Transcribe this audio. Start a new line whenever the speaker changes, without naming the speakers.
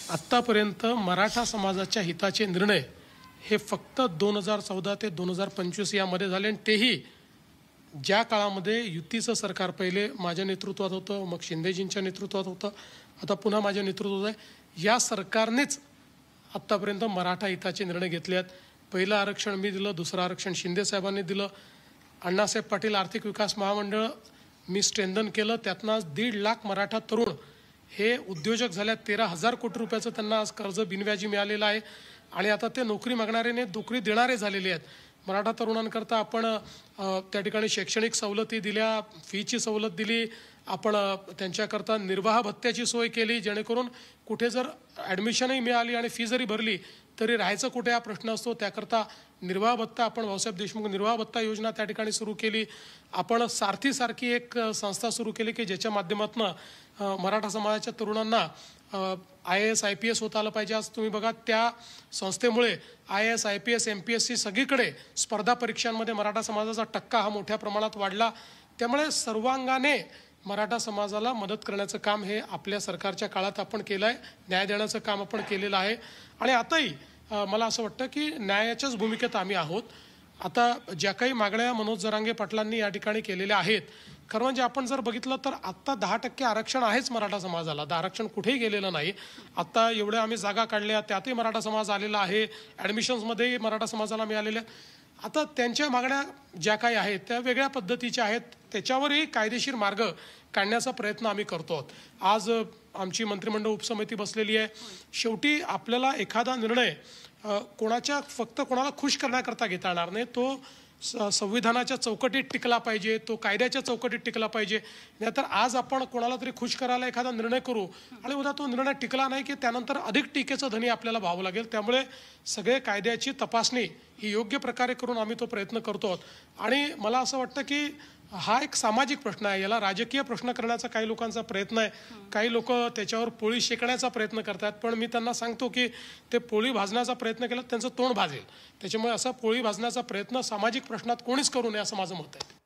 आत्तापर्यंत मराठा समाजाच्या हिताचे निर्णय हे फक्त 2014 ते 2025 यामध्ये झाले आणि तेही ज्या काळामध्ये युतीचं सरकार पहिले माझ्या नेतृत्वात होतं, मग शिंदेजींच्या नेतृत्वात होतं, आता पुन्हा माझ्या नेतृत्वात आहे. या सरकारनेच आत्तापर्यंत मराठा हिताचे निर्णय घेतले आहेत. पहिलं आरक्षण मी दिलं, दुसरं आरक्षण शिंदे साहेबांनी दिलं. अण्णासाहेब पाटील आर्थिक विकास महामंडळ मी स्ट्रेंथन केलं, त्यातनं आज 1.5 लाख मराठा तरुण हे उद्योजक झाल्यात. 13,000 कोटी रुपयाचं त्यांना आज कर्ज बिनव्याजी मिळालेलं आहे आणि आता ते नोकरी मागणाऱ्याने नोकरी देणारे झालेले आहेत. मराठा तरुणांकरता आपण त्या ठिकाणी शैक्षणिक सवलती दिल्या, फीची सवलत दिली, आपण त्यांच्याकरता निर्वाह भत्त्याची सोय केली, जेणेकरून कुठे जर ॲडमिशनही मिळाली आणि फी जरी भरली तरी राहायचं कुठे हा प्रश्न असतो. त्याकरता निर्वाह भत्ता आपण भाऊसाहेब देशमुख निर्वाह भत्ता योजना त्या ठिकाणी सुरू केली. आपण सारथी एक संस्था सुरू केली की ज्याच्या माध्यमातून मराठा समाजाच्या तरुणांना IAS IPS होता आलं पाहिजे. आज तुम्ही बघा त्या संस्थेमुळे IAS IPS MPSC सगळीकडे स्पर्धा परीक्षांमध्ये मराठा समाजाचा टक्का हा मोठ्या प्रमाणात वाढला. त्यामुळे सर्वांगाने मराठा समाजाला मदत करण्याचं काम हे आपल्या सरकारच्या काळात आपण केलं आहे. न्याय देण्याचं काम आपण केलेलं आहे आणि आताही मला असं वाटतं की न्यायाच्याच भूमिकेत आम्ही आहोत. आता ज्या काही मागण्या मनोज जरांगे पाटलांनी या ठिकाणी केलेल्या आहेत, खरं म्हणजे आपण जर बघितलं तर आत्ता 10% आरक्षण आहेच मराठा समाजाला. आरक्षण कुठेही गेलेलं नाही. आत्ता एवढ्या आम्ही जागा काढल्या, त्यातही मराठा समाज आलेला आहे. ॲडमिशन्समध्येही मराठा समाजाला मिळालेल्या. आता त्यांच्या मागण्या ज्या काही आहेत त्या वेगळ्या पद्धतीच्या आहेत. त्याच्यावरही कायदेशीर मार्ग काढण्याचा प्रयत्न आम्ही करतो आहोत. आज आमची मंत्रिमंडळ उपसमिती बसलेली आहे. शेवटी आपल्याला एखादा निर्णय फक्त कोणाला खुश करण्याकरता घेता येणार नाही. तो संविधानाच्या चौकटीत टिकला पाहिजे, तो कायद्याच्या चौकटीत टिकला पाहिजे. नाहीतर आज आपण कोणाला तरी खुश करायला एखादा निर्णय करू आणि उद्या तो निर्णय टिकला नाही की त्यानंतर अधिक टीकेचं धनी आपल्याला व्हावं लागेल. त्यामुळे सगळे कायद्याची तपासणी ही योग्य प्रकारे करून आम्ही तो प्रयत्न करतो आहोत. आणि मला असं वाटतं की हा एक सामाजिक प्रश्न आहे. याला राजकीय प्रश्न करण्याचा काही लोकांचा प्रयत्न आहे. काही लोक त्याच्यावर पोळी शेकण्याचा प्रयत्न करतात. पण मी त्यांना सांगतो की ते पोळी भाजण्याचा प्रयत्न केला त्यांचं तोंड भाजेल. त्याच्यामुळे असा पोळी भाजण्याचा प्रयत्न सामाजिक प्रश्नात कोणीच करू नये असं माझं मत आहे.